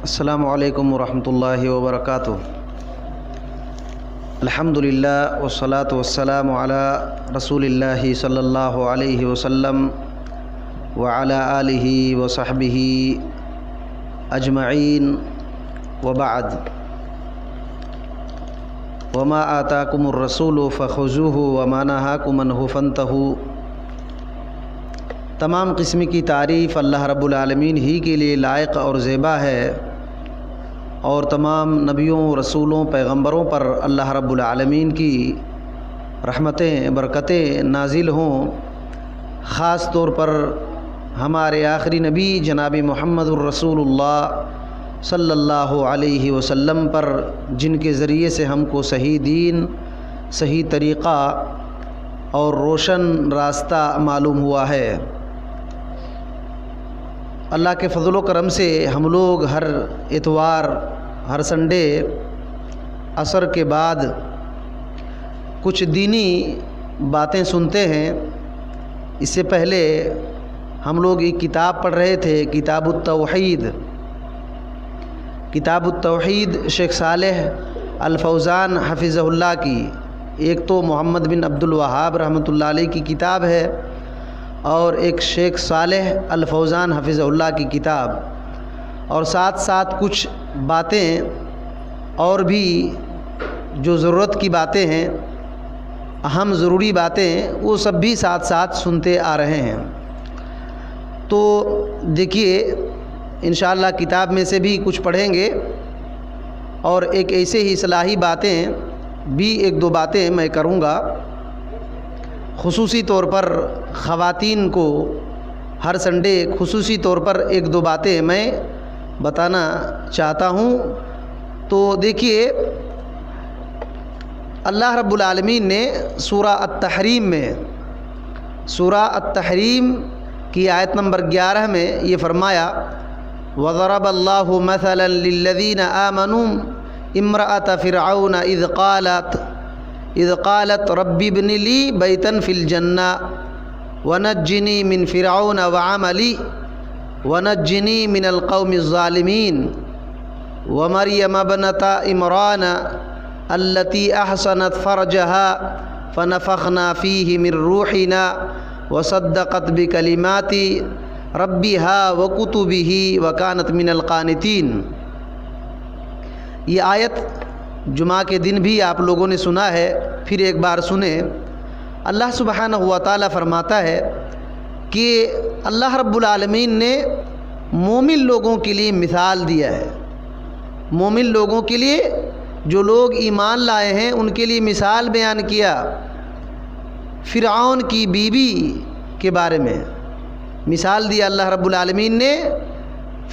السلام علیکم ورحمۃ اللہ وبرکاتہ۔ الحمدللہ والصلاة والسلام علی رسول اللہ صلی اللہ علیہ وسلم وعلی آلہ وصحبہ اجمعین وبعد۔ وما آتاکم الرسول فخذوہ وما نہاکم عنہ فانتہوا۔ تمام قسم کی تعریف اللہ رب العالمین ہی کے لیے لائق اور زیبا ہے، اور تمام نبیوں، رسولوں، پیغمبروں پر اللہ رب العالمین کی رحمتیں، برکتیں نازل ہوں۔ خاص طور پر ہمارے آخری نبی جناب محمد الرسول اللہ صلی اللہ علیہ وسلم پر، جن کے ذریعے سے ہم کو صحیح دین، صحیح طریقہ اور روشن راستہ معلوم ہوا ہے۔ اللہ کے فضل و کرم سے ہم لوگ ہر اتوار، ہر سنڈے عصر کے بعد کچھ دینی باتیں سنتے ہیں۔ اس سے پہلے ہم لوگ ایک کتاب پڑھ رہے تھے، کتاب التوحید۔ کتاب التوحید شیخ صالح الفوزان حفظہ اللہ کی، ایک تو محمد بن عبد الوہاب رحمۃ اللہ علیہ کی کتاب ہے، اور ایک شیخ صالح الفوزان حفظہ اللہ کی کتاب، اور ساتھ ساتھ کچھ باتیں اور بھی جو ضرورت کی باتیں ہیں، اہم ضروری باتیں، وہ سب بھی ساتھ ساتھ سنتے آ رہے ہیں۔ تو دیکھیے انشاءاللہ کتاب میں سے بھی کچھ پڑھیں گے، اور ایک ایسے ہی اصلاحی باتیں بھی ایک دو باتیں میں کروں گا۔ خصوصی طور پر خواتین کو ہر سنڈے خصوصی طور پر ایک دو باتیں میں بتانا چاہتا ہوں۔ تو دیکھیے اللہ رب العالمین نے سورہ التحریم میں، سورہ التحریم کی آیت نمبر 11 میں یہ فرمایا، وَضَرَبَ اللَّهُ مَثَلًا لِلَّذِينَ آمَنُوا امْرَأَةَ فِرْعَوْنَ اذ قالت رب ابن لی بیتا فی الجنہ ونجنی من فرعون وعملی ونجنی من القوم الظالمین ومریم ابنۃ عمران التی احصنت فرجها فنفخنا فیہ من روحنا وصدقت بکلمات ربها وکتبہ وکانت من القانتین۔ یہ آیت جمعہ کے دن بھی آپ لوگوں نے سنا ہے، پھر ایک بار سنیں۔ اللہ سبحانہ و تعالیٰ فرماتا ہے کہ اللہ رب العالمین نے مومن لوگوں کے لیے مثال دیا ہے۔ مومن لوگوں کے لیے، جو لوگ ایمان لائے ہیں، ان کے لیے مثال بیان کیا فرعون کی بیوی کے بارے میں۔ مثال دیا اللہ رب العالمین نے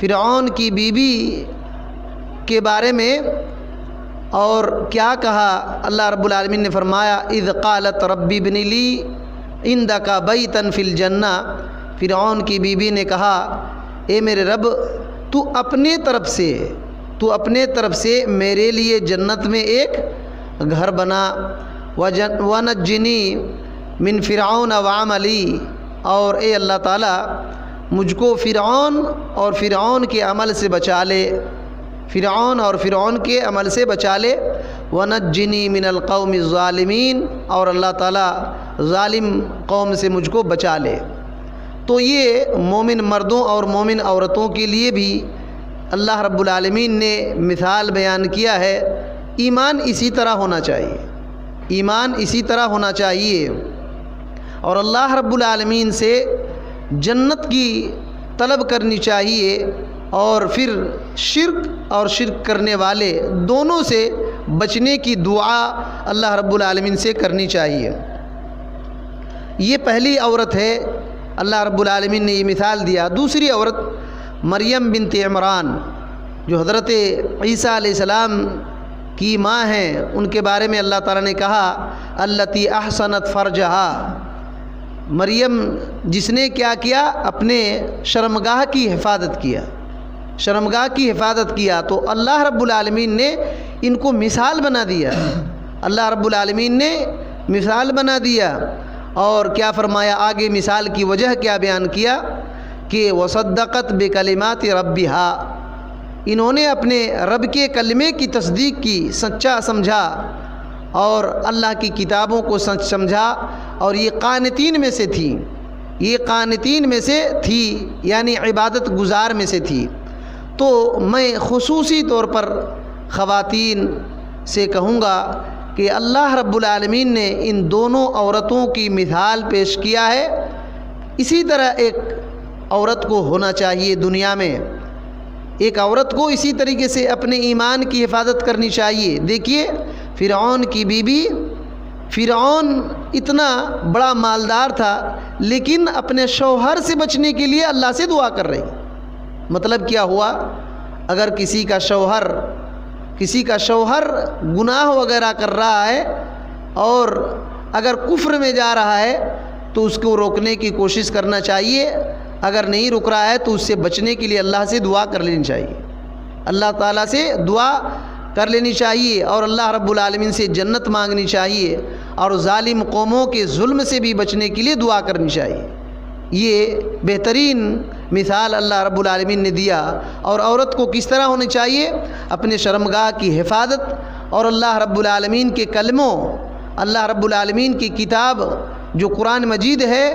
فرعون کی بیوی کے بارے میں، اور کیا کہا اللہ رب العالمین نے فرمایا، اذ قالت رب ابن لی عندک بیتا فی الجنہ۔ فرعون کی بیوی نے کہا، اے میرے رب، تو اپنے طرف سے میرے لیے جنت میں ایک گھر بنا، ونجنی من فرعون وعملی، اور اے اللہ تعالیٰ مجھ کو فرعون اور فرعون کے عمل سے بچا لے، فرعون اور فرعون کے عمل سے بچا لے، ونجنی من القوم الظالمین، اور اللہ تعالیٰ ظالم قوم سے مجھ کو بچا لے۔ تو یہ مومن مردوں اور مومن عورتوں کے لیے بھی اللہ رب العالمین نے مثال بیان کیا ہے۔ ایمان اسی طرح ہونا چاہیے، ایمان اسی طرح ہونا چاہیے، اور اللہ رب العالمین سے جنت کی طلب کرنی چاہیے، اور پھر شرک اور شرک کرنے والے دونوں سے بچنے کی دعا اللہ رب العالمین سے کرنی چاہیے۔ یہ پہلی عورت ہے، اللہ رب العالمین نے یہ مثال دیا۔ دوسری عورت مریم بنت عمران، جو حضرت عیسیٰ علیہ السلام کی ماں ہیں، ان کے بارے میں اللہ تعالیٰ نے کہا، التی احصنت فرجہا، مریم جس نے کیا کیا، اپنے شرمگاہ کی حفاظت کیا، شرمگاہ کی حفاظت کیا۔ تو اللہ رب العالمین نے ان کو مثال بنا دیا، اللہ رب العالمین نے مثال بنا دیا۔ اور کیا فرمایا آگے، مثال کی وجہ کیا بیان کیا کہ وصدقت بکلمات ربها، انہوں نے اپنے رب کے کلمے کی تصدیق کی، سچا سمجھا اور اللہ کی کتابوں کو سچ سمجھا، اور یہ قانتین میں سے تھی، یہ قانتین میں سے تھی، یعنی عبادت گزار میں سے تھی۔ تو میں خصوصی طور پر خواتین سے کہوں گا کہ اللہ رب العالمین نے ان دونوں عورتوں کی مثال پیش کیا ہے، اسی طرح ایک عورت کو ہونا چاہیے دنیا میں، ایک عورت کو اسی طریقے سے اپنے ایمان کی حفاظت کرنی چاہیے۔ دیکھیے فرعون کی بیوی، فرعون اتنا بڑا مالدار تھا لیکن اپنے شوہر سے بچنے کے لیے اللہ سے دعا کر رہی۔ مطلب کیا ہوا؟ اگر کسی کا شوہر گناہ وغیرہ کر رہا ہے اور اگر کفر میں جا رہا ہے تو اس کو روکنے کی کوشش کرنا چاہیے، اگر نہیں رک رہا ہے تو اس سے بچنے کے لیے اللہ سے دعا کر لینی چاہیے، اللہ تعالیٰ سے دعا کر لینی چاہیے اور اللہ رب العالمین سے جنت مانگنی چاہیے، اور ظالم قوموں کے ظلم سے بھی بچنے کے لیے دعا کرنی چاہیے۔ یہ بہترین مثال اللہ رب العالمین نے دیا۔ اور عورت کو کس طرح ہونی چاہیے؟ اپنے شرمگاہ کی حفاظت اور اللہ رب العالمین کے کلموں، اللہ رب العالمین کی کتاب جو قرآن مجید ہے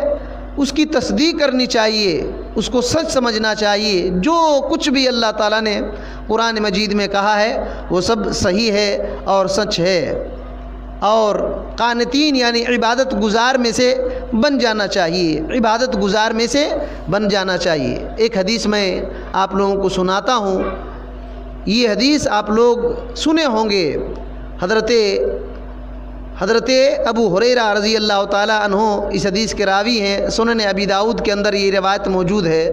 اس کی تصدیق کرنی چاہیے، اس کو سچ سمجھنا چاہیے۔ جو کچھ بھی اللہ تعالیٰ نے قرآن مجید میں کہا ہے وہ سب صحیح ہے اور سچ ہے، اور قانتین یعنی عبادت گزار میں سے بن جانا چاہیے، عبادت گزار میں سے بن جانا چاہیے۔ ایک حدیث میں آپ لوگوں کو سناتا ہوں، یہ حدیث آپ لوگ سنے ہوں گے، حضرت ابو ہریرہ رضی اللہ تعالیٰ عنہ اس حدیث کے راوی ہیں۔ سنن ابی داؤد کے اندر یہ روایت موجود ہے،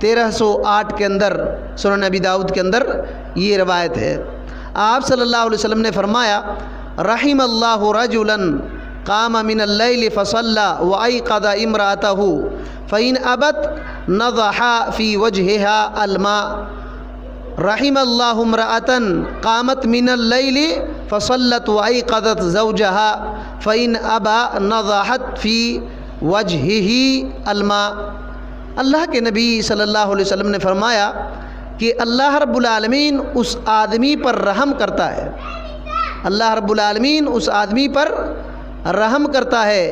1308 کے اندر سنن ابی داؤد کے اندر یہ روایت ہے۔ آپ صلی اللہ علیہ وسلم نے فرمایا، رحم اللہ رجلا قام من اللیل فصلی وایقظ امرأتہ فإن ابت نضح فی وجہها الماء۔ رحم اللہ امرأة قامت من اللیل فصلت وایقظت زوجها فإن ابى نضحت فی وجہه الماء۔ اللہ کے نبی صلی اللہ علیہ وسلم نے فرمایا کہ اللہ رب العالمین اس آدمی پر رحم کرتا ہے، اللہ رب العالمین اس آدمی پر رحم کرتا ہے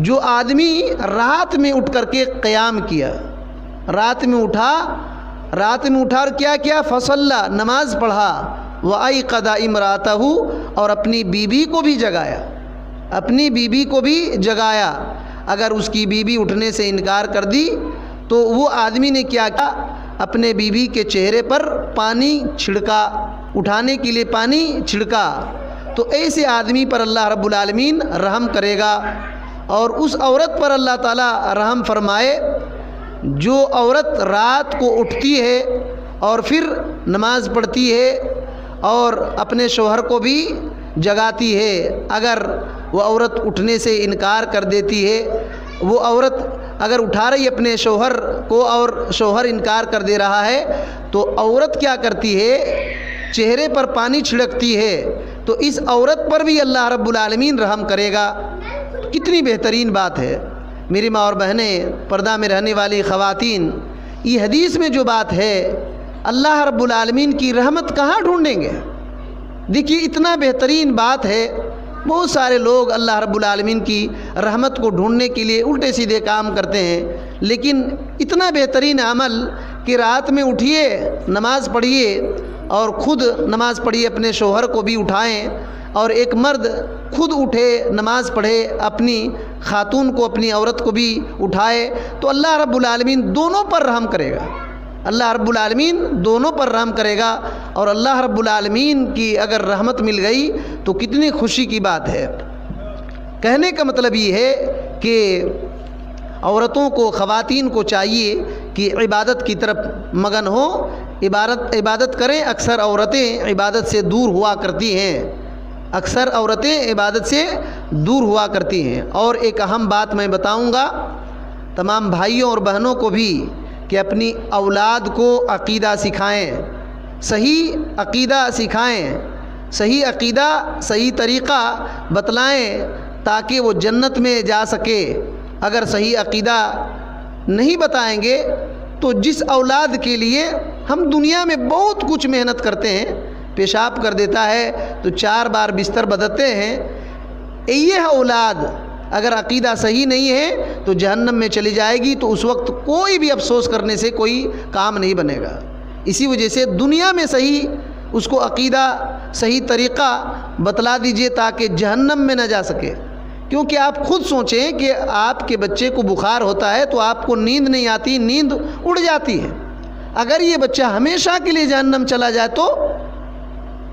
جو آدمی رات میں اٹھ کر کے قیام کیا، رات میں اٹھا اور کیا کیا؟ فصلی، نماز پڑھا، وایقظ امرأتہ، اور اپنی بیوی کو بھی جگایا، اپنی بیوی کو بھی جگایا۔ اگر اس کی بیوی اٹھنے سے انکار کر دی تو وہ آدمی نے کیا کیا؟ اپنے بیوی کے چہرے پر پانی چھڑکا، اٹھانے کے لیے پانی چھڑکا۔ تو ایسے آدمی پر اللہ رب العالمین رحم کرے گا، اور اس عورت پر اللہ تعالیٰ رحم فرمائے جو عورت رات کو اٹھتی ہے اور پھر نماز پڑھتی ہے اور اپنے شوہر کو بھی جگاتی ہے۔ اگر وہ عورت اٹھنے سے انکار کر دیتی ہے، وہ عورت اگر اٹھا رہی اپنے شوہر کو اور شوہر انکار کر دے رہا ہے تو عورت کیا کرتی ہے؟ چہرے پر پانی چھڑکتی ہے، تو اس عورت پر بھی اللہ رب العالمین رحم کرے گا۔ کتنی بہترین بات ہے میری ماں اور بہنیں، پردہ میں رہنے والی خواتین، یہ حدیث میں جو بات ہے، اللہ رب العالمین کی رحمت کہاں ڈھونڈیں گے؟ دیکھیے اتنا بہترین بات ہے، بہت سارے لوگ اللہ رب العالمین کی رحمت کو ڈھونڈنے کے لیے الٹے سیدھے کام کرتے ہیں، لیکن اتنا بہترین عمل کہ رات میں اٹھیے، نماز پڑھیے، اور خود نماز پڑھیے، اپنے شوہر کو بھی اٹھائیں، اور ایک مرد خود اٹھے نماز پڑھے، اپنی خاتون کو، اپنی عورت کو بھی اٹھائے، تو اللہ رب العالمین دونوں پر رحم کرے گا، اللہ رب العالمین دونوں پر رحم کرے گا۔ اور اللہ رب العالمین کی اگر رحمت مل گئی تو کتنی خوشی کی بات ہے۔ کہنے کا مطلب یہ ہے کہ عورتوں کو، خواتین کو چاہیے کہ عبادت کی طرف مگن ہو، عبادت کریں۔ اکثر عورتیں عبادت سے دور ہوا کرتی ہیں، اکثر عورتیں عبادت سے دور ہوا کرتی ہیں۔ اور ایک اہم بات میں بتاؤں گا تمام بھائیوں اور بہنوں کو بھی کہ اپنی اولاد کو عقیدہ سکھائیں، صحیح عقیدہ سکھائیں، صحیح عقیدہ، صحیح طریقہ بتلائیں تاکہ وہ جنت میں جا سکے۔ اگر صحیح عقیدہ نہیں بتائیں گے تو جس اولاد کے لیے ہم دنیا میں بہت کچھ محنت کرتے ہیں، پیشاب کر دیتا ہے تو 4 بار بستر بدلتے ہیں۔ یہ اولاد اگر عقیدہ صحیح نہیں ہے تو جہنم میں چلی جائے گی، تو اس وقت کوئی بھی افسوس کرنے سے کوئی کام نہیں بنے گا۔ اسی وجہ سے دنیا میں صحیح اس کو عقیدہ صحیح طریقہ بتلا دیجئے تاکہ جہنم میں نہ جا سکے۔ کیونکہ آپ خود سوچیں کہ آپ کے بچے کو بخار ہوتا ہے تو آپ کو نیند نہیں آتی، نیند اڑ جاتی ہے۔ اگر یہ بچہ ہمیشہ کے لیے جہنم چلا جائے تو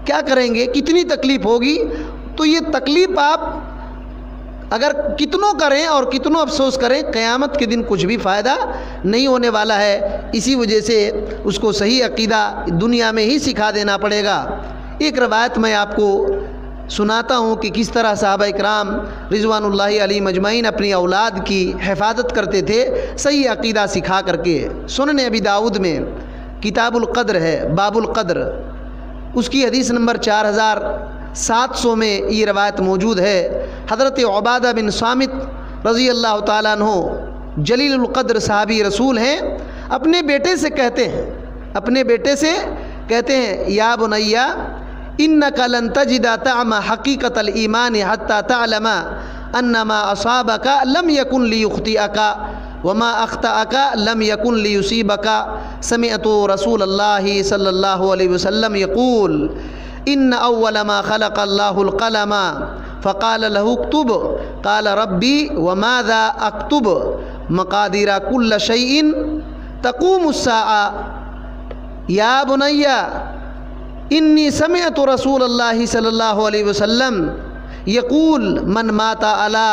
کیا کریں گے؟ کتنی تکلیف ہوگی؟ تو یہ تکلیف آپ اگر کتنوں کریں اور کتنوں افسوس کریں، قیامت کے دن کچھ بھی فائدہ نہیں ہونے والا ہے۔ اسی وجہ سے اس کو صحیح عقیدہ دنیا میں ہی سکھا دینا پڑے گا۔ ایک روایت میں آپ کو سناتا ہوں کہ کس طرح صحابہ کرام رضوان اللہ علیہم اجمعین اپنی اولاد کی حفاظت کرتے تھے صحیح عقیدہ سکھا کر کے۔ سنن ابی داؤد میں کتاب القدر ہے، باب القدر، اس کی حدیث نمبر 4700 میں یہ روایت موجود ہے۔ حضرت عبادہ بن صامت رضی اللہ تعالیٰ عنہ جلیل القدر صحابی رسول ہیں، اپنے بیٹے سے کہتے ہیں یا بنیا انک لن تجد طعم حقیقت الایمان حتی تعلم ان ما اصابک لم یکن لیخطئک وما اخطأک لم یکن لیصیبک سمعت رسول اللہ صلی اللہ علیہ وسلم یقول ان اول ما خلق اللہ القلم فقال له اكتب قال ربی وماذا اکتب مقادیر کل شیء تقوم الساعة یا بنی انی سمعت رسول اللہ صلی اللہ علیہ وسلم یقول من مات علی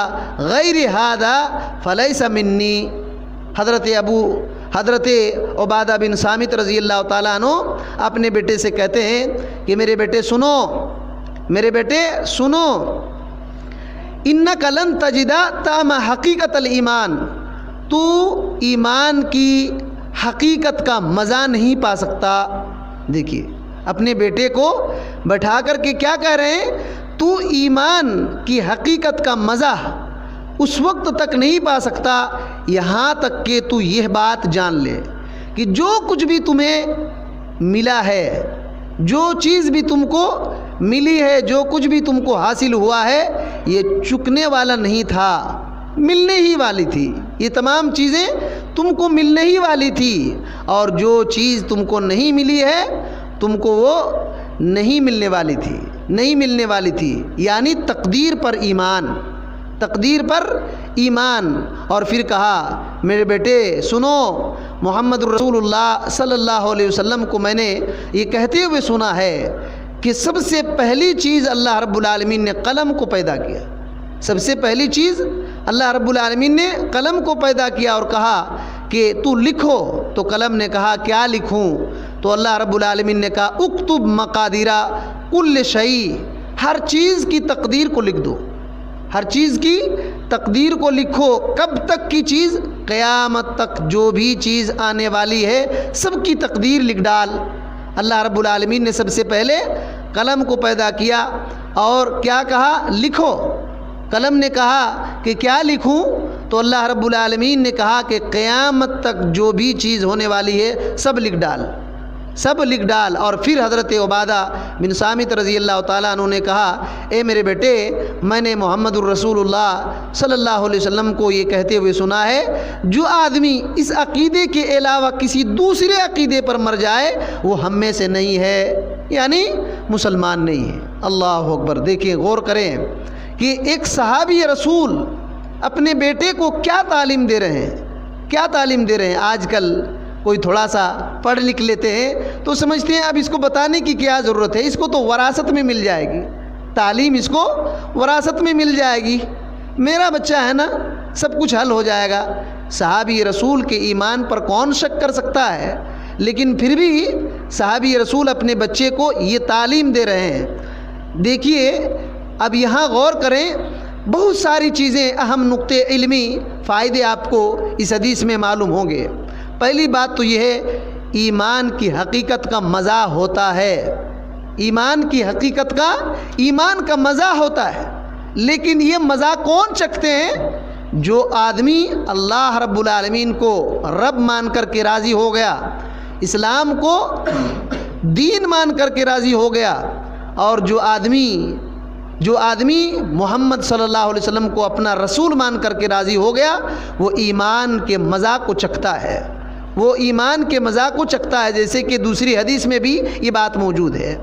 غیر ھذا فلیس منی۔ حضرت عبادہ بن صامت رضی اللہ تعالیٰ عنہ اپنے بیٹے سے کہتے ہیں کہ میرے بیٹے سنو انک لن تجد طعم حقیقت الایمان، تو ایمان کی حقیقت کا مزہ نہیں پا سکتا۔ دیکھیے اپنے بیٹے کو بٹھا کر کے کیا کہہ رہے ہیں؟ تو ایمان کی حقیقت کا مزہ اس وقت تک نہیں پا سکتا یہاں تک کہ تو یہ بات جان لے کہ جو کچھ بھی تمہیں ملا ہے، جو چیز بھی تم کو ملی ہے، جو کچھ بھی تم کو حاصل ہوا ہے، یہ چکنے والا نہیں تھا، ملنے ہی والی تھی۔ یہ تمام چیزیں تم کو ملنے ہی والی تھی، اور جو چیز تم کو نہیں ملی ہے تم کو وہ نہیں ملنے والی تھی، یعنی تقدیر پر ایمان۔ اور پھر کہا میرے بیٹے سنو، محمد رسول اللہ صلی اللہ علیہ وسلم کو میں نے یہ کہتے ہوئے سنا ہے کہ سب سے پہلی چیز اللہ رب العالمین نے قلم کو پیدا کیا۔ سب سے پہلی چیز اللہ رب العالمین نے قلم کو پیدا کیا اور کہا کہ تو لکھو، تو قلم نے کہا کیا لکھوں؟ تو اللہ رب العالمین نے کہا اکتب مقادیر کل شیء، ہر چیز کی تقدیر کو لکھ دو، ہر چیز کی تقدیر کو لکھو۔ کب تک کی چیز؟ قیامت تک جو بھی چیز آنے والی ہے سب کی تقدیر لکھ ڈال۔ اللہ رب العالمین نے سب سے پہلے قلم کو پیدا کیا اور کیا کہا؟ لکھو۔ قلم نے کہا کہ کیا لکھوں؟ تو اللہ رب العالمین نے کہا کہ قیامت تک جو بھی چیز ہونے والی ہے سب لکھ ڈال۔ اور پھر حضرت عبادہ بن صامت رضی اللہ تعالیٰ عنہ نے کہا اے میرے بیٹے، میں نے محمد الرسول اللہ صلی اللہ علیہ وسلم کو یہ کہتے ہوئے سنا ہے جو آدمی اس عقیدے کے علاوہ کسی دوسرے عقیدے پر مر جائے وہ ہم میں سے نہیں ہے، یعنی مسلمان نہیں ہے۔ اللہ اکبر! دیکھیں، غور کریں کہ ایک صحابی رسول اپنے بیٹے کو کیا تعلیم دے رہے ہیں۔ آج کل کوئی تھوڑا سا پڑھ لکھ لیتے ہیں تو سمجھتے ہیں اب اس کو بتانے کی کیا ضرورت ہے، اس کو تو وراثت میں مل جائے گی، تعلیم اس کو وراثت میں مل جائے گی، میرا بچہ ہے نا، سب کچھ حل ہو جائے گا۔ صحابی رسول کے ایمان پر کون شک کر سکتا ہے؟ لیکن پھر بھی صحابی رسول اپنے بچے کو یہ تعلیم دے رہے ہیں۔ دیکھیے اب یہاں غور کریں، بہت ساری چیزیں، اہم نقطے علمی فائدے آپ کو اس حدیث میں معلوم ہوں گے۔ پہلی بات تو یہ ہے ایمان کی حقیقت کا مزہ ہوتا ہے، ایمان کا مزہ ہوتا ہے، لیکن یہ مزہ کون چکھتے ہیں؟ جو آدمی اللہ رب العالمین کو رب مان کر کے راضی ہو گیا، اسلام کو دین مان کر کے راضی ہو گیا، اور جو آدمی محمد صلی اللہ علیہ وسلم کو اپنا رسول مان کر کے راضی ہو گیا، وہ ایمان کے مزہ کو چکھتا ہے، وہ ایمان کے مزہ کو چکھتا ہے، جیسے کہ دوسری حدیث میں بھی یہ بات موجود ہے۔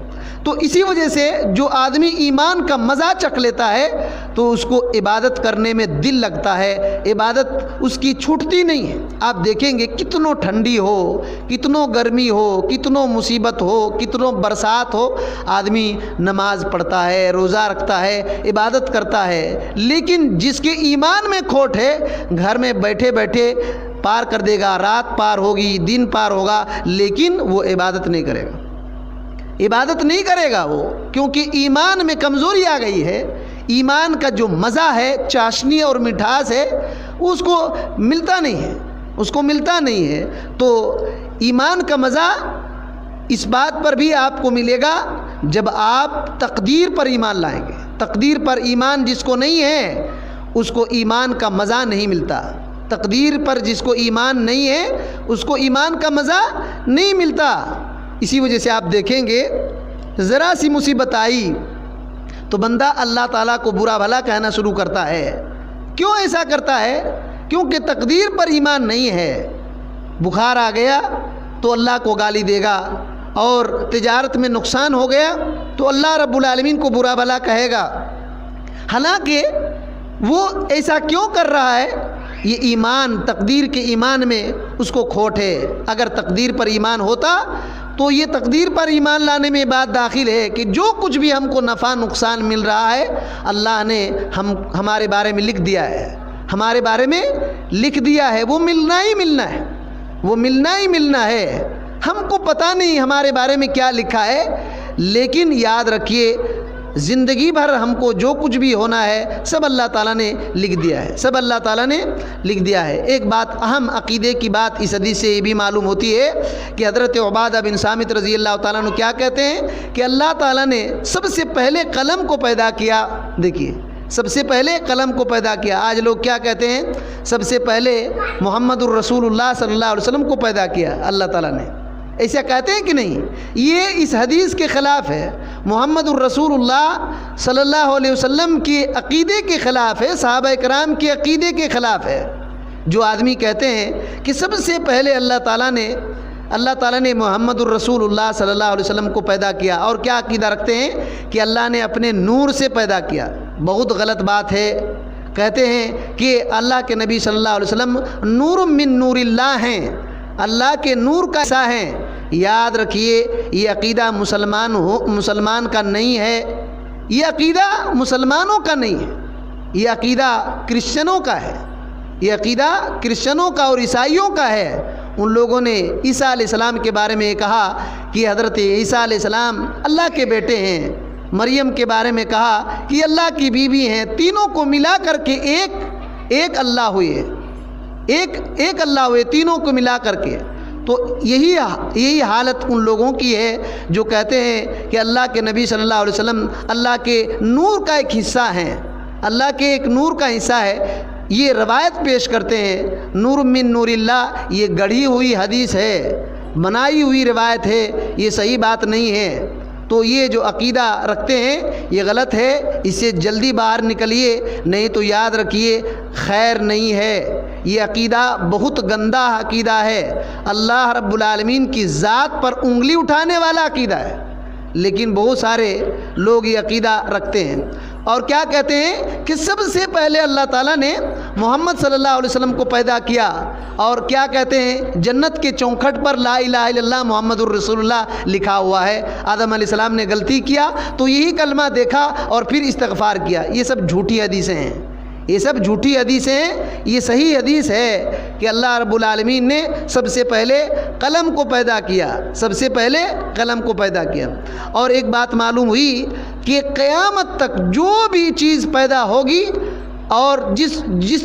تو اسی وجہ سے جو آدمی ایمان کا مزہ چکھ لیتا ہے تو اس کو عبادت کرنے میں دل لگتا ہے، عبادت اس کی چھوٹتی نہیں ہے۔ آپ دیکھیں گے کتنوں ٹھنڈی ہو، کتنوں گرمی ہو، کتنوں مصیبت ہو، کتنوں برسات ہو، آدمی نماز پڑھتا ہے، روزہ رکھتا ہے، عبادت کرتا ہے، لیکن جس کے ایمان میں کھوٹ ہے گھر میں بیٹھے بیٹھے پار کر دے گا، رات پار ہوگی، دن پار ہوگا، لیکن وہ عبادت نہیں کرے گا، عبادت نہیں کرے گا وہ، کیونکہ ایمان میں کمزوری آ گئی ہے۔ ایمان کا جو مزہ ہے، چاشنی اور مٹھاس ہے، اس کو ملتا نہیں ہے، اس کو ملتا نہیں ہے۔ تو ایمان کا مزہ اس بات پر بھی آپ کو ملے گا جب آپ تقدیر پر ایمان لائیں گے۔ تقدیر پر ایمان جس کو نہیں ہے اس کو ایمان کا مزہ نہیں ملتا، تقدیر پر جس کو ایمان نہیں ہے اس کو ایمان کا مزہ نہیں ملتا۔ اسی وجہ سے آپ دیکھیں گے ذرا سی مصیبت آئی تو بندہ اللہ تعالیٰ کو برا بھلا کہنا شروع کرتا ہے۔ کیوں ایسا کرتا ہے؟ کیونکہ تقدیر پر ایمان نہیں ہے۔ بخار آ گیا تو اللہ کو گالی دے گا، اور تجارت میں نقصان ہو گیا تو اللہ رب العالمین کو برا بھلا کہے گا، حالانکہ وہ ایسا کیوں کر رہا ہے؟ یہ ایمان، تقدیر کے ایمان میں اس کو کھوٹ ہے۔ اگر تقدیر پر ایمان ہوتا تو یہ تقدیر پر ایمان لانے میں بات داخل ہے کہ جو کچھ بھی ہم کو نفع نقصان مل رہا ہے اللہ نے ہمارے بارے میں لکھ دیا ہے، ہمارے بارے میں لکھ دیا ہے، وہ ملنا ہی ملنا ہے، وہ ملنا ہی ملنا ہے۔ ہم کو پتہ نہیں ہمارے بارے میں کیا لکھا ہے، لیکن یاد رکھیے زندگی بھر ہم کو جو کچھ بھی ہونا ہے سب اللہ تعالیٰ نے لکھ دیا ہے، سب اللہ تعالیٰ نے لکھ دیا ہے۔ ایک بات، اہم عقیدے کی بات اس حدیث سے یہ بھی معلوم ہوتی ہے کہ حضرت عبادہ بن صامت رضی اللہ تعالیٰ عنہ کیا کہتے ہیں کہ اللہ تعالیٰ نے سب سے پہلے قلم کو پیدا کیا۔ دیکھیے، سب سے پہلے قلم کو پیدا کیا۔ آج لوگ کیا کہتے ہیں؟ سب سے پہلے محمد الرسول اللہ صلی اللہ علیہ وسلم کو پیدا کیا اللہ تعالیٰ نے، ایسا کہتے ہیں کہ نہیں؟ یہ اس حدیث کے خلاف ہے، محمد الرسول اللہ صلی اللہ علیہ وسلم کے عقیدے کے خلاف ہے، صحابہ کرام کے عقیدے کے خلاف ہے۔ جو آدمی کہتے ہیں کہ سب سے پہلے اللہ تعالیٰ نے محمد الرسول اللہ صلی اللہ علیہ وسلم کو پیدا کیا، اور کیا عقیدہ رکھتے ہیں کہ اللہ نے اپنے نور سے پیدا کیا، بہت غلط بات ہے۔ کہتے ہیں کہ اللہ کے نبی صلی اللہ علیہ وسلم نور من نور اللہ ہیں، اللہ کے نور کا حصہ ہیں۔ یاد رکھیے یہ عقیدہ مسلمان کا نہیں ہے، یہ عقیدہ مسلمانوں کا نہیں ہے، یہ عقیدہ کرسچنوں کا ہے، یہ عقیدہ کرسچنوں کا اور عیسائیوں کا ہے۔ ان لوگوں نے عیسیٰ علیہ السلام کے بارے میں کہا کہ حضرت عیسیٰ علیہ السلام اللہ کے بیٹے ہیں، مریم کے بارے میں کہا کہ اللہ کی بیوی ہیں، تینوں کو ملا کر کے ایک اللہ ہوئے، ایک اللہ ہوئے، تینوں کو ملا کر کے۔ تو یہی حالت ان لوگوں کی ہے جو کہتے ہیں کہ اللہ کے نبی صلی اللہ علیہ وسلم اللہ کے نور کا ایک حصہ ہیں، اللہ کے ایک نور کا حصہ ہے۔ یہ روایت پیش کرتے ہیں نور من نور اللہ، یہ گڑھی ہوئی حدیث ہے، بنائی ہوئی روایت ہے، یہ صحیح بات نہیں ہے۔ تو یہ جو عقیدہ رکھتے ہیں یہ غلط ہے، اس سے جلدی باہر نکلیے، نہیں تو یاد رکھیے خیر نہیں ہے۔ یہ عقیدہ بہت گندا عقیدہ ہے، اللہ رب العالمین کی ذات پر انگلی اٹھانے والا عقیدہ ہے، لیکن بہت سارے لوگ یہ عقیدہ رکھتے ہیں۔ اور کیا کہتے ہیں کہ سب سے پہلے اللہ تعالیٰ نے محمد صلی اللہ علیہ وسلم کو پیدا کیا، اور کیا کہتے ہیں جنت کے چوکھٹ پر لا الہ الا اللہ محمد الرسول اللہ لکھا ہوا ہے۔ آدم علیہ السلام نے غلطی کیا تو یہی کلمہ دیکھا اور پھر استغفار کیا۔ یہ سب جھوٹی حدیثیں ہیں، یہ سب جھوٹی حدیثیں ہیں۔ یہ صحیح حدیث ہے کہ اللہ رب العالمین نے سب سے پہلے قلم کو پیدا کیا، سب سے پہلے قلم کو پیدا کیا۔ اور ایک بات معلوم ہوئی کہ قیامت تک جو بھی چیز پیدا ہوگی اور جس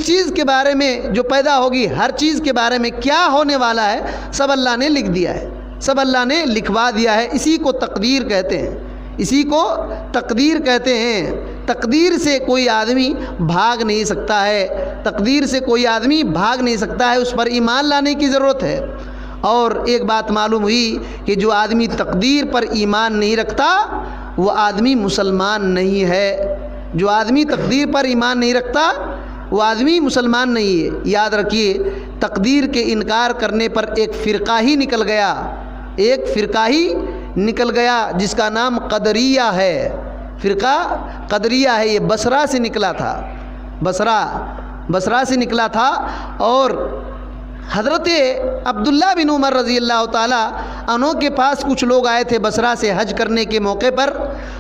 چیز کے بارے میں جو پیدا ہوگی، ہر چیز کے بارے میں کیا ہونے والا ہے سب اللہ نے لکھ دیا ہے، سب اللہ نے لکھوا دیا ہے۔ اسی کو تقدیر کہتے ہیں، اسی کو تقدیر کہتے ہیں۔ تقدیر سے کوئی آدمی بھاگ نہیں سکتا ہے، تقدیر سے کوئی آدمی بھاگ نہیں سکتا ہے، اس پر ایمان لانے کی ضرورت ہے۔ اور ایک بات معلوم ہوئی کہ جو آدمی تقدیر پر ایمان نہیں رکھتا وہ آدمی مسلمان نہیں ہے. جو آدمی تقدیر پر ایمان نہیں رکھتا وہ آدمی مسلمان نہیں ہے. یاد رکھیے تقدیر کے انکار کرنے پر ایک فرقہ ہی نکل گیا، ایک فرقہ ہی نکل گیا جس کا نام قدریہ ہے. فرقہ قدریہ ہے، یہ بصرہ سے نکلا تھا، بصرہ سے نکلا تھا. اور حضرت عبداللہ بن عمر رضی اللہ تعالیٰ عنہ کے پاس کچھ لوگ آئے تھے بصرہ سے حج کرنے کے موقع پر.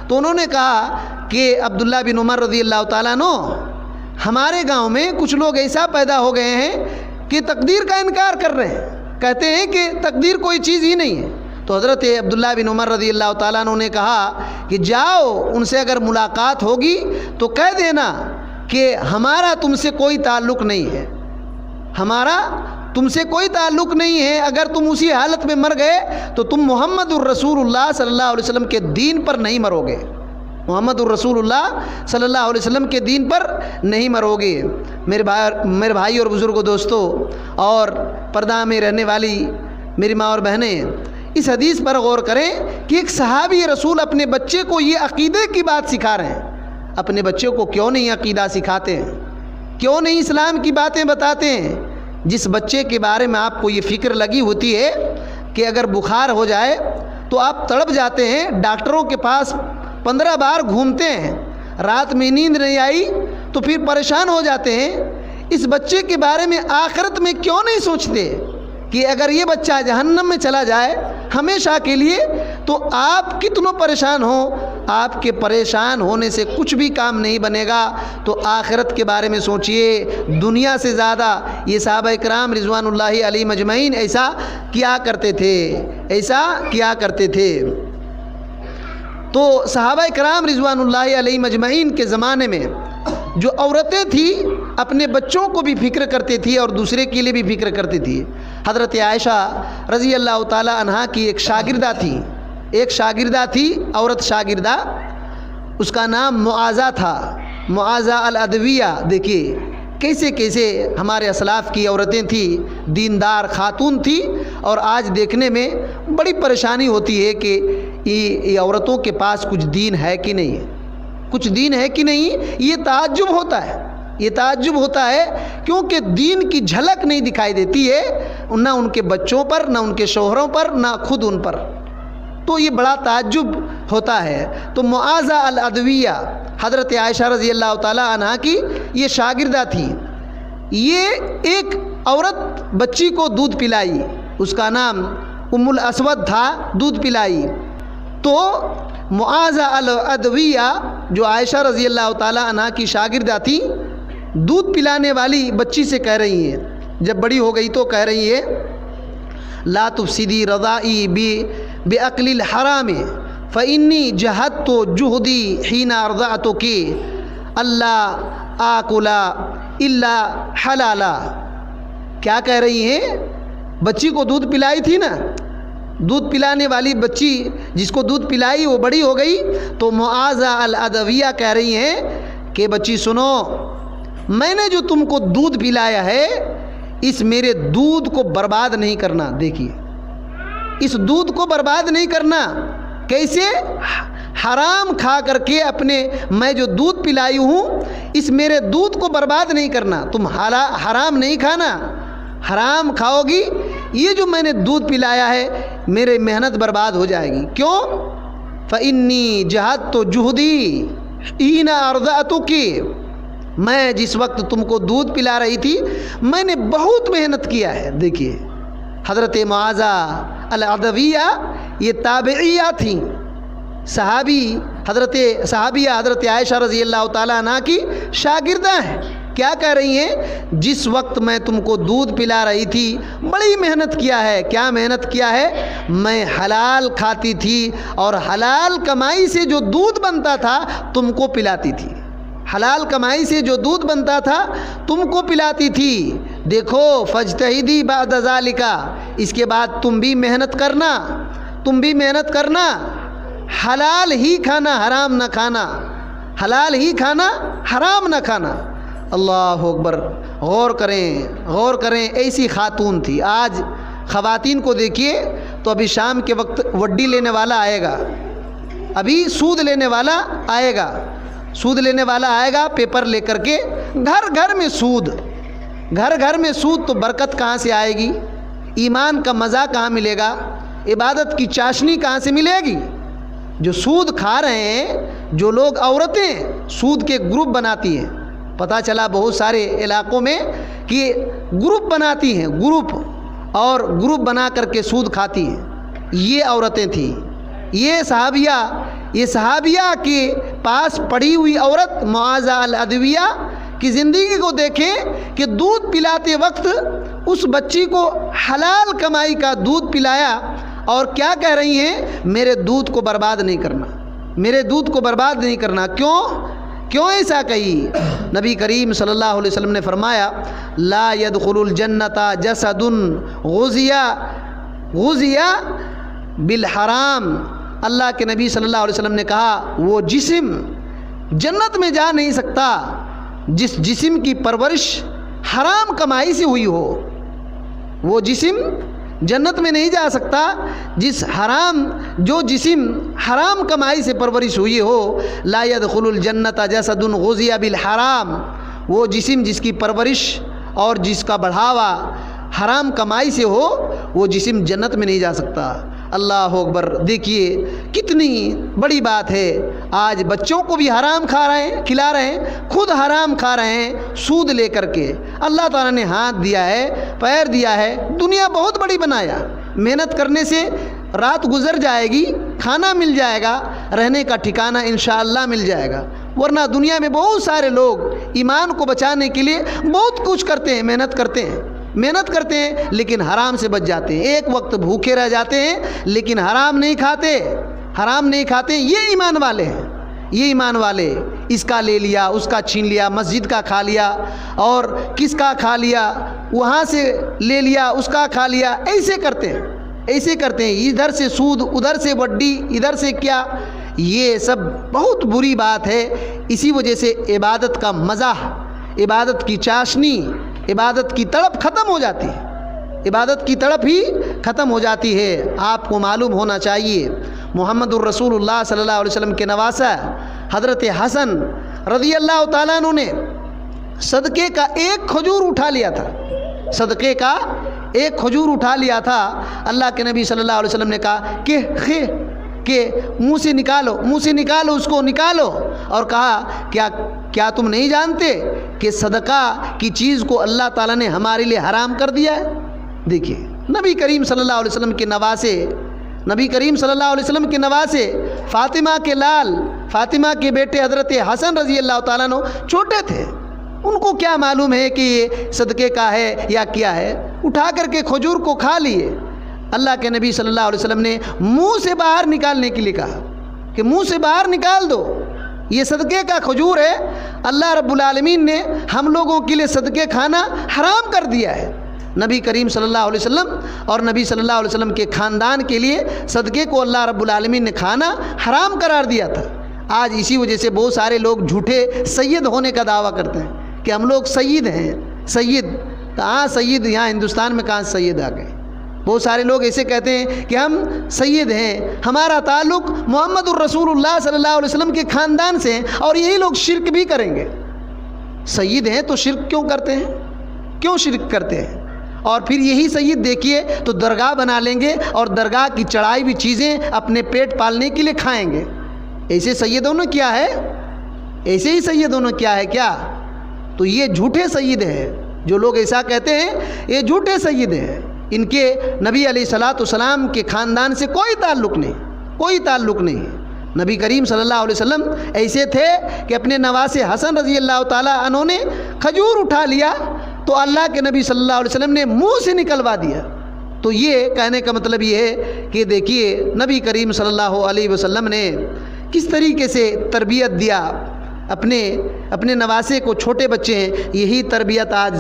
تو انہوں نے کہا کہ عبداللہ بن عمر رضی اللہ تعالیٰ عنہ، ہمارے گاؤں میں کچھ لوگ ایسا پیدا ہو گئے ہیں کہ تقدیر کا انکار کر رہے ہیں، کہتے ہیں کہ تقدیر کوئی چیز ہی نہیں ہے. تو حضرت عبداللہ بن عمر رضی اللہ تعالیٰ عنہ نے کہا کہ جاؤ ان سے اگر ملاقات ہوگی تو کہہ دینا کہ ہمارا تم سے کوئی تعلق نہیں ہے، ہمارا تم سے کوئی تعلق نہیں ہے. اگر تم اسی حالت میں مر گئے تو تم محمد الرسول اللہ صلی اللہ علیہ وسلم کے دین پر نہیں مرو گے، محمد الرسول اللہ صلی اللہ علیہ وسلم کے دین پر نہیں مرو گے. میرے بھائی اور بزرگوں، دوستو اور پردہ میں رہنے والی میری ماں اور بہنیں، اس حدیث پر غور کریں کہ ایک صحابی رسول اپنے بچے کو یہ عقیدے کی بات سکھا رہے ہیں. اپنے بچوں کو کیوں نہیں عقیدہ سکھاتے ہیں، کیوں نہیں اسلام کی باتیں بتاتے ہیں؟ جس بچے کے بارے میں آپ کو یہ فکر لگی ہوتی ہے کہ اگر بخار ہو جائے تو آپ تڑپ جاتے ہیں، ڈاکٹروں کے پاس 15 بار گھومتے ہیں، رات میں نیند نہیں آئی تو پھر پریشان ہو جاتے ہیں. اس بچے کے بارے میں آخرت میں کیوں نہیں سوچتے کہ اگر یہ بچہ جہنم میں چلا جائے ہمیشہ کے لیے تو آپ کتنوں پریشان ہوں؟ آپ کے پریشان ہونے سے کچھ بھی کام نہیں بنے گا. تو آخرت کے بارے میں سوچئے. دنیا سے زیادہ یہ صحابہ کرام رضوان اللہ علیہم اجمعین ایسا کیا کرتے تھے، ایسا کیا کرتے تھے. تو صحابہ کرام رضوان اللہ علیہم اجمعین کے زمانے میں جو عورتیں تھیں اپنے بچوں کو بھی فکر کرتی تھی اور دوسرے کے لیے بھی فکر کرتی تھی. حضرت عائشہ رضی اللہ تعالی عنہا کی ایک شاگردہ تھی، عورت شاگردہ، اس کا نام معاذہ تھا، معاذہ الادویہ. دیکھیے کیسے کیسے ہمارے اسلاف کی عورتیں تھیں، دیندار خاتون تھی. اور آج دیکھنے میں بڑی پریشانی ہوتی ہے کہ یہ عورتوں کے پاس کچھ دین ہے کہ نہیں، کچھ دین ہے کہ نہیں. یہ تعجب ہوتا ہے، یہ تعجب ہوتا ہے کیونکہ دین کی جھلک نہیں دکھائی دیتی ہے، نہ ان کے بچوں پر، نہ ان کے شوہروں پر، نہ خود ان پر. تو یہ بڑا تعجب ہوتا ہے. تو معاذہ الادویہ حضرت عائشہ رضی اللہ تعالی عنہا کی یہ شاگردہ تھی. یہ ایک عورت بچی کو دودھ پلائی، اس کا نام ام الاسود تھا، دودھ پلائی. تو معاذہ الادویہ جو عائشہ رضی اللہ تعالی عنہا کی شاگردہ تھی، دودھ پلانے والی بچی سے کہہ رہی ہیں، جب بڑی ہو گئی تو کہہ رہی ہے لا تفسدی رضائی بعقل الحرام فإنی جہدت جہدی حین ارضعتک اللہ آکل الا حلالا. کیا کہہ رہی ہیں؟ بچی کو دودھ پلائی تھی نا، دودھ پلانے والی بچی جس کو دودھ پلائی وہ بڑی ہو گئی. تو معاذہ الادویہ کہہ رہی ہیں کہ بچی سنو، میں نے جو تم کو دودھ پلایا ہے اس میرے دودھ کو برباد نہیں کرنا. دیکھیے اس دودھ کو برباد نہیں کرنا. کیسے؟ حرام کھا کر کے اپنے میں جو دودھ پلائی ہوں اس میرے دودھ کو برباد نہیں کرنا. تم حرام نہیں کھانا، حرام کھاؤ گی یہ جو میں نے دودھ پلایا ہے میرے محنت برباد ہو جائے گی. کیوں؟ فإنی جہدت جہدی حین ارضعتک، میں جس وقت تم کو دودھ پلا رہی تھی میں نے بہت محنت کیا ہے. دیکھیے حضرت معاذہ الادویہ یہ تابعیہ تھیں، صحابیہ حضرت عائشہ رضی اللہ تعالیٰ عنہ کی شاگردہ ہیں. کیا کہہ رہی ہیں؟ جس وقت میں تم کو دودھ پلا رہی تھی بڑی محنت کیا ہے. کیا محنت کیا ہے؟ میں حلال کھاتی تھی اور حلال کمائی سے جو دودھ بنتا تھا تم کو پلاتی تھی، حلال کمائی سے جو دودھ بنتا تھا تم کو پلاتی تھی. دیکھو فاجتہدی بعد ذالک، اس کے بعد تم بھی محنت کرنا، حلال ہی کھانا حرام نہ کھانا، حلال ہی کھانا حرام نہ کھانا. اللہ اکبر. غور کریں ایسی خاتون تھی. آج خواتین کو دیکھیے تو ابھی شام کے وقت وڈی لینے والا آئے گا، ابھی سود لینے والا آئے گا، سود لینے والا آئے گا پیپر لے کر کے، گھر گھر میں سود، گھر گھر میں سود، تو برکت کہاں سے آئے گی؟ ایمان کا مزہ کہاں ملے گا؟ عبادت کی چاشنی کہاں سے ملے گی؟ جو سود کھا رہے ہیں، جو لوگ، عورتیں سود کے گروپ بناتی ہیں، پتہ چلا بہت سارے علاقوں میں کہ گروپ بناتی ہیں، گروپ، اور گروپ بنا کر کے سود کھاتی ہیں، یہ عورتیں تھیں، یہ صحابیہ کے پاس پڑی ہوئی عورت معاذہ الادویہ کی زندگی کو دیکھیں کہ دودھ پلاتے وقت اس بچی کو حلال کمائی کا دودھ پلایا، اور کیا کہہ رہی ہیں؟ میرے دودھ کو برباد نہیں کرنا، میرے دودھ کو برباد نہیں کرنا۔ کیوں ایسا کہی؟ نبی کریم صلی اللہ علیہ وسلم نے فرمایا لا يدخل الجنت جسد غذی بالحرام۔ اللہ کے نبی صلی اللہ علیہ وسلم نے کہا وہ جسم جنت میں جا نہیں سکتا جس جسم کی پرورش حرام کمائی سے ہوئی ہو، وہ جسم جنت میں نہیں جا سکتا جو جسم حرام کمائی سے پرورش ہوئی ہو۔ لا يدخل الجنت جسد غذی بالحرام، وہ جسم جس کی پرورش اور جس کا بڑھاوا حرام کمائی سے ہو، وہ جسم جنت میں نہیں جا سکتا۔ اللہ اکبر! دیکھیے کتنی بڑی بات ہے، آج بچوں کو بھی حرام کھلا رہے ہیں، خود حرام کھا رہے ہیں سود لے کر کے۔ اللہ تعالیٰ نے ہاتھ دیا ہے، پیر دیا ہے، دنیا بہت بڑی بنایا، محنت کرنے سے رات گزر جائے گی، کھانا مل جائے گا، رہنے کا ٹھکانہ انشاءاللہ مل جائے گا، ورنہ دنیا میں بہت سارے لوگ ایمان کو بچانے کے لیے بہت کچھ کرتے ہیں، محنت کرتے ہیں لیکن حرام سے بچ جاتے ہیں، ایک وقت بھوکے رہ جاتے ہیں لیکن حرام نہیں کھاتے۔ یہ ایمان والے اس کا لے لیا، اس کا چھین لیا، مسجد کا کھا لیا، اور کس کا کھا لیا، وہاں سے لے لیا، اس کا کھا لیا، ایسے کرتے ہیں، ادھر سے سود، ادھر سے وڈی، ادھر سے کیا، یہ سب بہت بری بات ہے۔ اسی وجہ سے عبادت کا مزہ، عبادت کی چاشنی، عبادت کی تڑپ ختم ہو جاتی ہے، عبادت کی تڑپ ہی ختم ہو جاتی ہے۔ آپ کو معلوم ہونا چاہیے محمد الرسول اللہ صلی اللہ علیہ وسلم کے نواسہ حضرت حسن رضی اللہ تعالیٰ عنہ نے صدقے کا ایک کھجور اٹھا لیا تھا، اللہ کے نبی صلی اللہ علیہ وسلم نے کہا کہ منہ سے نکالو، اس کو نکالو، اور کہا کیا تم نہیں جانتے کہ صدقہ کی چیز کو اللہ تعالیٰ نے ہمارے لیے حرام کر دیا ہے؟ دیکھیے نبی کریم صلی اللہ علیہ وسلم کے نواسے فاطمہ کے بیٹے حضرت حسن رضی اللہ تعالیٰ عنہ چھوٹے تھے، ان کو کیا معلوم ہے کہ یہ صدقے کا ہے یا کیا ہے، اٹھا کر کے کھجور کو کھا لیے۔ اللہ کے نبی صلی اللہ علیہ وسلم نے منہ سے باہر نکالنے کے لیے کہا کہ منہ سے باہر نکال دو، یہ صدقے کا کھجور ہے، اللہ رب العالمین نے ہم لوگوں کے لیے صدقے کھانا حرام کر دیا ہے۔ نبی کریم صلی اللہ علیہ وسلم اور نبی صلی اللہ علیہ وسلم کے خاندان کے لیے صدقے کو اللہ رب العالمین نے کھانا حرام قرار دیا تھا۔ آج اسی وجہ سے بہت سارے لوگ جھوٹے سید ہونے کا دعویٰ کرتے ہیں کہ ہم لوگ سید ہیں، سید یہاں ہندوستان میں کہاں سید آ گئے؟ بہت سارے لوگ ایسے کہتے ہیں کہ ہم سید ہیں، ہمارا تعلق محمد الرسول اللہ صلی اللہ علیہ وسلم کے خاندان سے ہیں، اور یہی لوگ شرک بھی کریں گے۔ سید ہیں تو شرک کیوں کرتے ہیں؟ کیوں شرک کرتے ہیں؟ اور پھر یہی سید دیکھیے تو درگاہ بنا لیں گے اور درگاہ کی چڑھائی ہوئی چیزیں اپنے پیٹ پالنے کے لیے کھائیں گے۔ ایسے سیدوں نے کیا ہے؟ ایسے ہی سیدوں نے کیا ہے کیا؟ تو یہ جھوٹے سید ہیں، جو لوگ ایسا کہتے ہیں یہ جھوٹے سید ہیں، ان کے نبی علیہ الصلاۃ والسلام کے خاندان سے کوئی تعلق نہیں۔ نبی کریم صلی اللہ علیہ وسلم ایسے تھے کہ اپنے نواسے حسن رضی اللہ تعالیٰ عنہ نے کھجور اٹھا لیا تو اللہ کے نبی صلی اللہ علیہ وسلم نے منہ سے نکلوا دیا۔ تو یہ کہنے کا مطلب یہ ہے کہ دیکھیے نبی کریم صلی اللہ علیہ وسلم نے کس طریقے سے تربیت دیا اپنے نواسے کو، چھوٹے بچے ہیں، یہی تربیت آج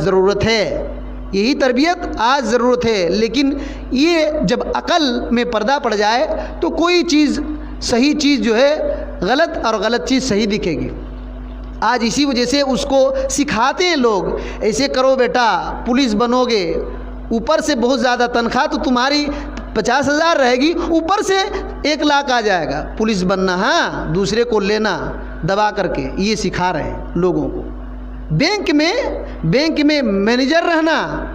ضرورت ہے، لیکن یہ جب عقل میں پردہ پڑ جائے تو کوئی چیز، صحیح چیز جو ہے غلط اور غلط چیز صحیح دکھے گی۔ آج اسی وجہ سے اس کو سکھاتے ہیں لوگ، ایسے کرو بیٹا، پولیس بنو گے، اوپر سے بہت زیادہ تنخواہ تو تمہاری 50,000 رہے گی، اوپر سے 1 لاکھ آ جائے گا، پولیس بننا، ہاں دوسرے کو لینا دبا کر کے، یہ سکھا رہے ہیں لوگوں کو۔ بینک میں مینیجر رہنا،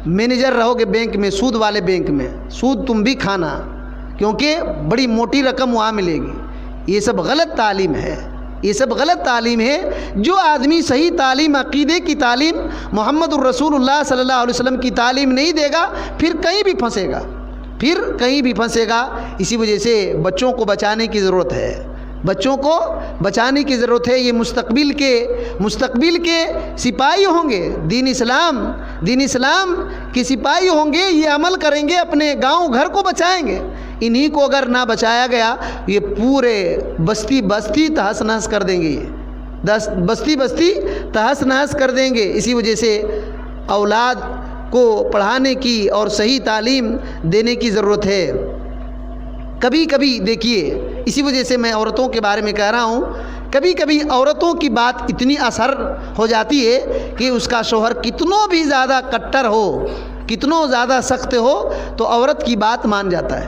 مینیجر رہو گے بینک میں، سود والے بینک میں، سود تم بھی کھانا، کیونکہ بڑی موٹی رقم وہاں ملے گی۔ یہ سب غلط تعلیم ہے، یہ سب غلط تعلیم ہے۔ جو آدمی صحیح تعلیم، عقیدے کی تعلیم، محمد الرسول اللہ صلی اللہ علیہ وسلم کی تعلیم نہیں دے گا، پھر کہیں بھی پھنسے گا، اسی وجہ سے بچوں کو بچانے کی ضرورت ہے، بچوں کو بچانے کی ضرورت ہے۔ یہ مستقبل کے سپاہی ہوں گے، دین اسلام کے سپاہی ہوں گے، یہ عمل کریں گے، اپنے گاؤں گھر کو بچائیں گے۔ انہی کو اگر نہ بچایا گیا، یہ پورے بستی تہس نہس کر دیں گے، بستی تہس نہس کر دیں گے۔ اسی وجہ سے اولاد کو پڑھانے کی اور صحیح تعلیم دینے کی ضرورت ہے۔ کبھی دیکھیے، اسی وجہ سے میں عورتوں کے بارے میں کہہ رہا ہوں، کبھی عورتوں کی بات اتنی اثر ہو جاتی ہے کہ اس کا شوہر کتنوں بھی زیادہ کٹر ہو، کتنوں زیادہ سخت ہو، تو عورت کی بات مان جاتا ہے،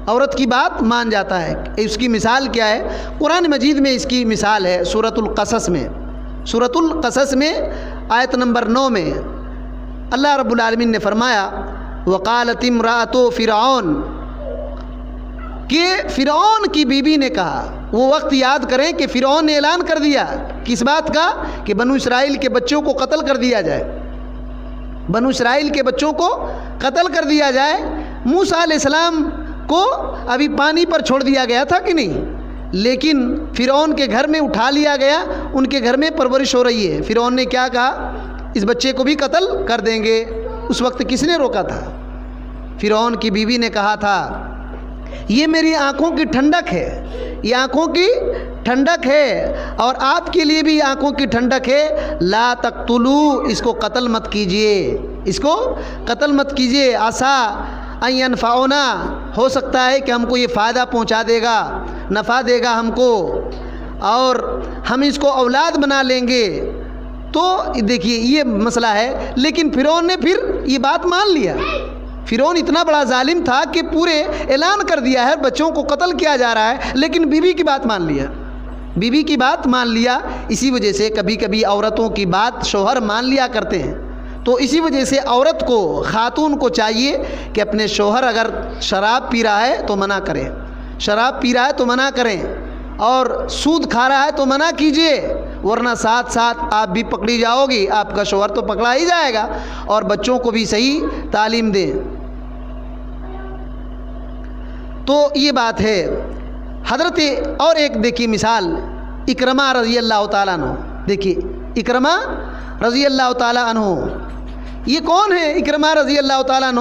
عورت کی بات مان جاتا ہے۔ اس کی مثال کیا ہے؟ قرآن مجید میں اس کی مثال ہے، سورۃ القصص میں آیت نمبر 9 میں اللہ رب العالمین نے فرمایا، وقالت امرأۃ فرعون، کہ فرعون کی بیوی نے کہا، وہ وقت یاد کریں کہ فرعون نے اعلان کر دیا کس بات کا، کہ بنو اسرائیل کے بچوں کو قتل کر دیا جائے، بنو اسرائیل کے بچوں کو قتل کر دیا جائے۔ موسیٰ علیہ السلام کو ابھی پانی پر چھوڑ دیا گیا تھا کہ نہیں، لیکن فرعون کے گھر میں اٹھا لیا گیا، ان کے گھر میں پرورش ہو رہی ہے۔ فرعون نے کیا کہا؟ اس بچے کو بھی قتل کر دیں گے۔ اس وقت کس نے روکا تھا؟ فرعون کی بیوی نے کہا تھا، یہ میری آنکھوں کی ٹھنڈک ہے، یہ آنکھوں کی ٹھنڈک ہے، اور آپ کے لیے بھی آنکھوں کی ٹھنڈک ہے، لا تقتلوا، اس کو قتل مت کیجئے، اس کو قتل مت کیجئے، عسیٰ ان ینفعنا، ہو سکتا ہے کہ ہم کو یہ فائدہ پہنچا دے گا، نفع دے گا ہم کو، اور ہم اس کو اولاد بنا لیں گے۔ تو دیکھیے یہ مسئلہ ہے، لیکن فرعون نے پھر یہ بات مان لیا۔ فرعون اتنا بڑا ظالم تھا کہ پورے اعلان کر دیا ہے بچوں کو قتل کیا جا رہا ہے، لیکن بیوی کی بات مان لیا، بیوی کی بات مان لیا۔ اسی وجہ سے کبھی عورتوں کی بات شوہر مان لیا کرتے ہیں، تو اسی وجہ سے عورت کو، خاتون کو چاہیے کہ اپنے شوہر اگر شراب پی رہا ہے تو منع کریں، شراب پی رہا ہے تو منع کریں، اور سود کھا رہا ہے تو منع کیجئے، ورنہ ساتھ آپ بھی پکڑی جاؤ گی، آپ کا شوہر تو پکڑا ہی جائے گا، اور بچوں کو بھی صحیح تعلیم دیں۔ تو یہ بات ہے۔ حضرت اور ایک دیکھیے مثال، اکرمہ رضی اللہ تعالیٰ عنہ، دیکھیے اکرمہ رضی اللہ تعالیٰ عنہ، یہ کون ہے اکرمہ رضی اللہ تعالیٰ عنہ؟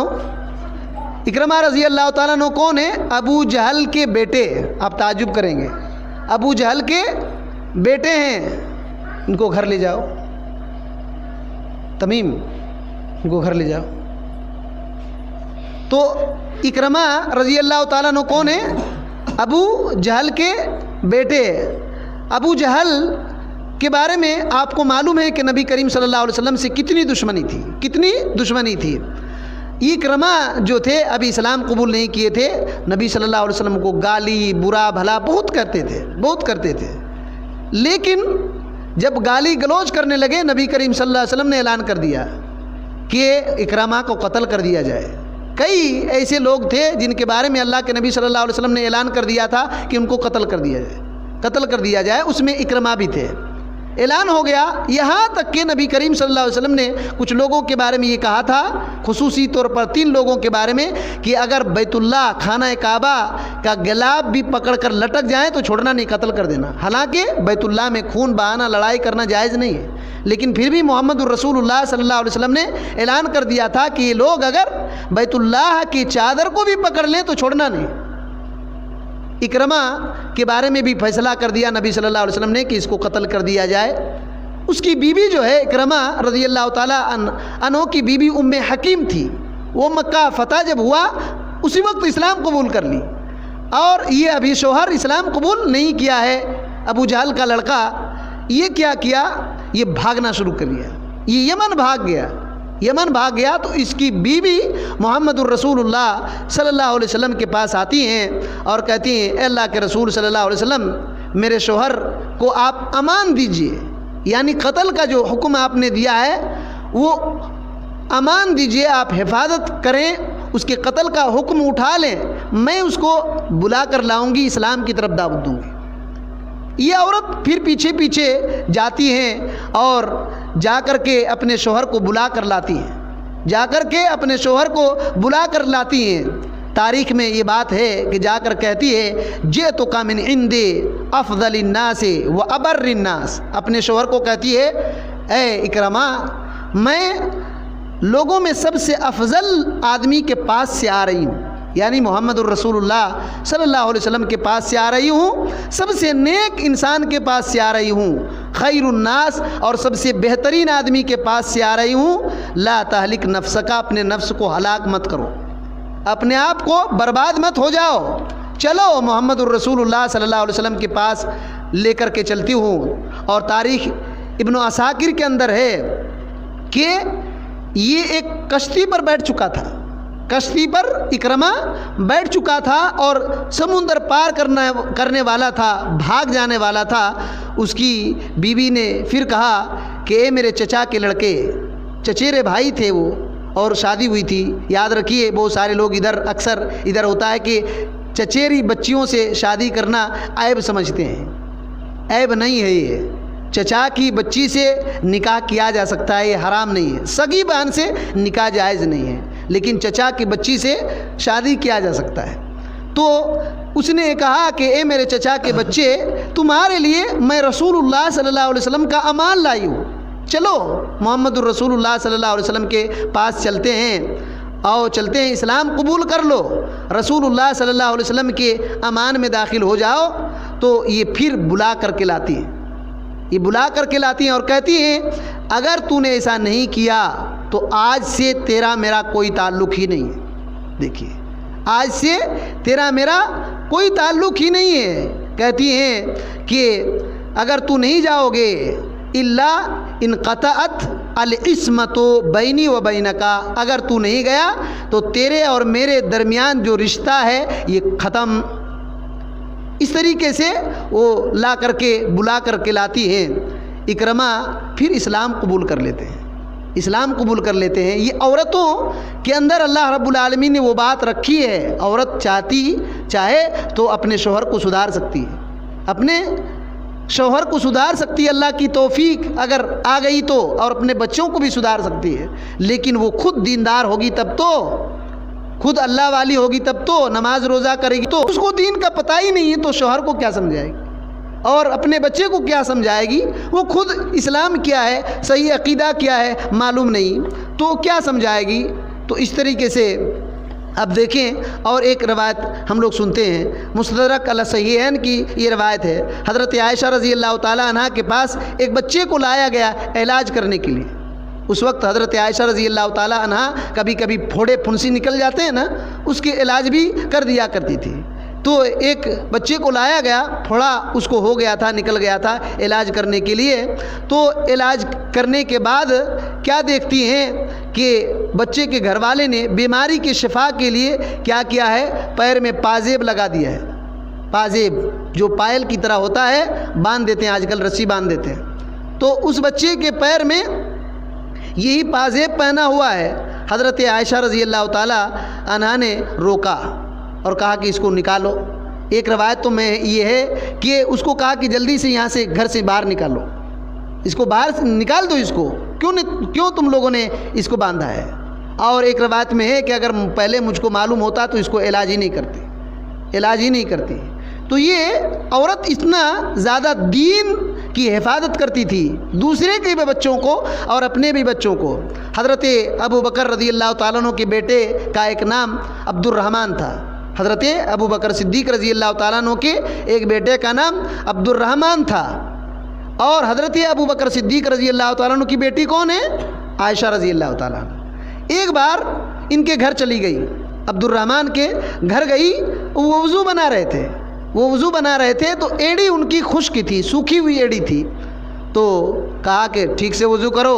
اکرمہ رضی اللہ تعالیٰ عنہ کون ہے؟ ابو جہل کے بیٹے۔ آپ تعجب کریں گے، ابو جہل کے بیٹے ہیں۔ ان کو گھر لے جاؤ، تمیم، ان کو گھر لے جاؤ۔ تو اکرمہ رضی اللہ تعالیٰ عنہ کون ہے؟ ابو جہل کے بیٹے۔ ابو جہل کے بارے میں آپ کو معلوم ہے کہ نبی کریم صلی اللہ علیہ وسلم سے کتنی دشمنی تھی۔ اکرمہ جو تھے ابھی اسلام قبول نہیں کیے تھے، نبی صلی اللہ علیہ وسلم کو گالی برا بھلا بہت کرتے تھے، لیکن جب گالی گلوچ کرنے لگے، نبی کریم صلی اللہ علیہ وسلم نے اعلان کر دیا کہ اکرمہ کو قتل کر دیا جائے۔ کئی ایسے لوگ تھے جن کے بارے میں اللہ کے نبی صلی اللہ علیہ وسلم نے اعلان کر دیا تھا کہ ان کو قتل کر دیا جائے، اس میں اکرمہ بھی تھے۔ اعلان ہو گیا، یہاں تک کہ نبی کریم صلی اللہ علیہ وسلم نے کچھ لوگوں کے بارے میں یہ کہا تھا، خصوصی طور پر 3 لوگوں کے بارے میں، کہ اگر بیت اللہ خانہ کعبہ کا گلاب بھی پکڑ کر لٹک جائیں تو چھوڑنا نہیں، قتل کر دینا۔ حالانکہ بیت اللہ میں خون بہانا، لڑائی کرنا جائز نہیں ہے، لیکن پھر بھی محمد الرسول اللہ صلی اللہ علیہ وسلم نے اعلان کر دیا تھا کہ یہ لوگ اگر بیت اللہ کی چادر کو بھی پکڑ لیں تو چھوڑنا نہیں۔ اکرمہ کے بارے میں بھی فیصلہ کر دیا نبی صلی اللہ علیہ وسلم نے کہ اس کو قتل کر دیا جائے۔ اس کی بیوی جو ہے اکرمہ رضی اللہ تعالیٰ عنہ کی بیوی ام حکیم تھی، وہ مکہ فتح جب ہوا اسی وقت اسلام قبول کر لی، اور یہ ابھی شوہر اسلام قبول نہیں کیا ہے۔ ابو جہل کا لڑکا یہ کیا کیا، یہ بھاگنا شروع کر دیا، یہ یمن بھاگ گیا، یمن بھاگ گیا تو اس کی بیوی محمد الرسول اللہ صلی اللہ علیہ وسلم کے پاس آتی ہیں اور کہتی ہیں اے اللہ کے رسول صلی اللہ علیہ وسلم میرے شوہر کو آپ امان دیجئے، یعنی قتل کا جو حکم آپ نے دیا ہے وہ امان دیجئے، آپ حفاظت کریں، اس کے قتل کا حکم اٹھا لیں، میں اس کو بلا کر لاؤں گی، اسلام کی طرف دعوت دوں گی۔ یہ عورت پھر پیچھے پیچھے جاتی ہیں اور جا کر کے اپنے شوہر کو بلا کر لاتی ہیں، جا کر کے اپنے شوہر کو بلا کر لاتی ہیں۔ تاریخ میں یہ بات ہے کہ جا کر کہتی ہے جئتک من عند افضل الناس و ابر الناس، اپنے شوہر کو کہتی ہے اے اکرمہ میں لوگوں میں سب سے افضل آدمی کے پاس سے آ رہی ہوں، یعنی محمد الرسول اللہ صلی اللہ علیہ وسلم کے پاس سے آ رہی ہوں، سب سے نیک انسان کے پاس سے آ رہی ہوں، خیر الناس اور سب سے بہترین آدمی کے پاس سے آ رہی ہوں، لا تہلک نفسک، اپنے نفس کو ہلاک مت کرو، اپنے آپ کو برباد مت ہو جاؤ، چلو محمد الرسول اللہ صلی اللہ علیہ وسلم کے پاس لے کر کے چلتی ہوں۔ اور تاریخ ابن عساکر کے اندر ہے کہ یہ ایک کشتی پر بیٹھ چکا تھا، کشتی پر اکرمہ بیٹھ چکا تھا اور سمندر پار کرنے والا تھا، بھاگ جانے والا تھا۔ اس کی بیوی نے پھر کہا کہ اے میرے چچا کے لڑکے، چچیرے بھائی تھے وہ اور شادی ہوئی تھی، یاد رکھیے بہت سارے لوگ اکثر ادھر ہوتا ہے کہ چچیری بچیوں سے شادی کرنا عیب سمجھتے ہیں، عیب نہیں ہے، یہ چچا کی بچی سے نکاح کیا جا سکتا ہے، یہ حرام نہیں ہے، سگی بہن سے نکاح جائز نہیں ہے، لیکن چچا کی بچی سے شادی کیا جا سکتا ہے۔ تو اس نے کہا کہ اے میرے چچا کے بچے تمہارے لیے میں رسول اللہ صلی اللہ علیہ وسلم کا امان لائی ہوں، چلو محمد الرسول اللہ صلی اللہ علیہ وسلم کے پاس چلتے ہیں، آؤ چلتے ہیں، اسلام قبول کر لو، رسول اللہ صلی اللہ علیہ وسلم کے امان میں داخل ہو جاؤ۔ تو یہ پھر بلا کر کے لاتی ہیں، یہ بلا کر کے لاتی ہیں اور کہتی ہیں اگر تو نے ایسا نہیں کیا تو آج سے تیرا میرا کوئی تعلق ہی نہیں ہے، دیکھیے آج سے تیرا میرا کوئی تعلق ہی نہیں ہے۔ کہتی ہیں کہ اگر تو نہیں جاؤ گے الا انقطعت العصمت بینی و بینکا، اگر تو نہیں گیا تو تیرے اور میرے درمیان جو رشتہ ہے یہ ختم۔ اس طریقے سے وہ لا کر کے بلا کر کے لاتی ہیں۔ اکرمہ پھر اسلام قبول کر لیتے ہیں، اسلام قبول کر لیتے ہیں۔ یہ عورتوں کے اندر اللہ رب العالمین نے وہ بات رکھی ہے، عورت چاہے تو اپنے شوہر کو سدھار سکتی ہے، اپنے شوہر کو سدھار سکتی ہے، اللہ کی توفیق اگر آ گئی تو، اور اپنے بچوں کو بھی سدھار سکتی ہے، لیکن وہ خود دیندار ہوگی تب تو، خود اللہ والی ہوگی تب تو، نماز روزہ کرے گی تو، اس کو دین کا پتہ ہی نہیں ہے تو شوہر کو کیا سمجھائے گی اور اپنے بچے کو کیا سمجھائے گی؟ وہ خود اسلام کیا ہے، صحیح عقیدہ کیا ہے معلوم نہیں تو کیا سمجھائے گی؟ تو اس طریقے سے اب دیکھیں، اور ایک روایت ہم لوگ سنتے ہیں، مستدرک علی صحیحین کی یہ روایت ہے، حضرت عائشہ رضی اللہ تعالیٰ عنہ کے پاس ایک بچے کو لایا گیا علاج کرنے کے لیے۔ اس وقت حضرت عائشہ رضی اللہ تعالیٰ عنہ کبھی کبھی پھوڑے پھنسی نکل جاتے ہیں نا، اس کے علاج بھی کر دیا کرتی تھی۔ تو ایک بچے کو لایا گیا، پھوڑا اس کو ہو گیا تھا، نکل گیا تھا علاج کرنے کے لیے۔ تو علاج کرنے کے بعد کیا دیکھتی ہیں کہ بچے کے گھر والے نے بیماری کی شفا کے لیے کیا کیا ہے، پیر میں پازیب لگا دیا ہے، پازیب جو پائل کی طرح ہوتا ہے، باندھ دیتے ہیں، آج کل رسی باندھ دیتے ہیں۔ تو اس بچے کے پیر میں یہی پازیب پہنا ہوا ہے۔ حضرت عائشہ رضی اللہ تعالیٰ عنہا نے روکا اور کہا کہ اس کو نکالو۔ ایک روایت تو میں یہ ہے کہ اس کو کہا کہ جلدی سے یہاں سے گھر سے باہر نکالو، اس کو باہر نکال دو، اس کو کیوں تم لوگوں نے اس کو باندھا ہے؟ اور ایک روایت میں ہے کہ اگر پہلے مجھ کو معلوم ہوتا تو اس کو علاج ہی نہیں کرتی، علاج ہی نہیں کرتی۔ تو یہ عورت اتنا زیادہ دین کی حفاظت کرتی تھی، دوسرے کے بھی بچوں کو اور اپنے بھی بچوں کو۔ حضرت ابو بکر رضی اللہ تعالیٰ عنہ کے بیٹے کا ایک نام عبد الرحمن تھا، حضرت ابو بکر صدیق رضی اللہ تعالیٰ عنہ کے ایک بیٹے کا نام عبد الرحمن تھا، اور حضرت ابو بکر صدیق رضی اللہ تعالیٰ عنہ کی بیٹی کون ہے؟ عائشہ رضی اللہ تعالیٰ عنہ۔ ایک بار ان کے گھر چلی گئی، عبد الرحمن کے گھر گئی، وہ وضو بنا رہے تھے تو ایڑی ان کی خشک تھی، سوکھی ہوئی ایڑی تھی، تو کہا کہ ٹھیک سے وضو کرو،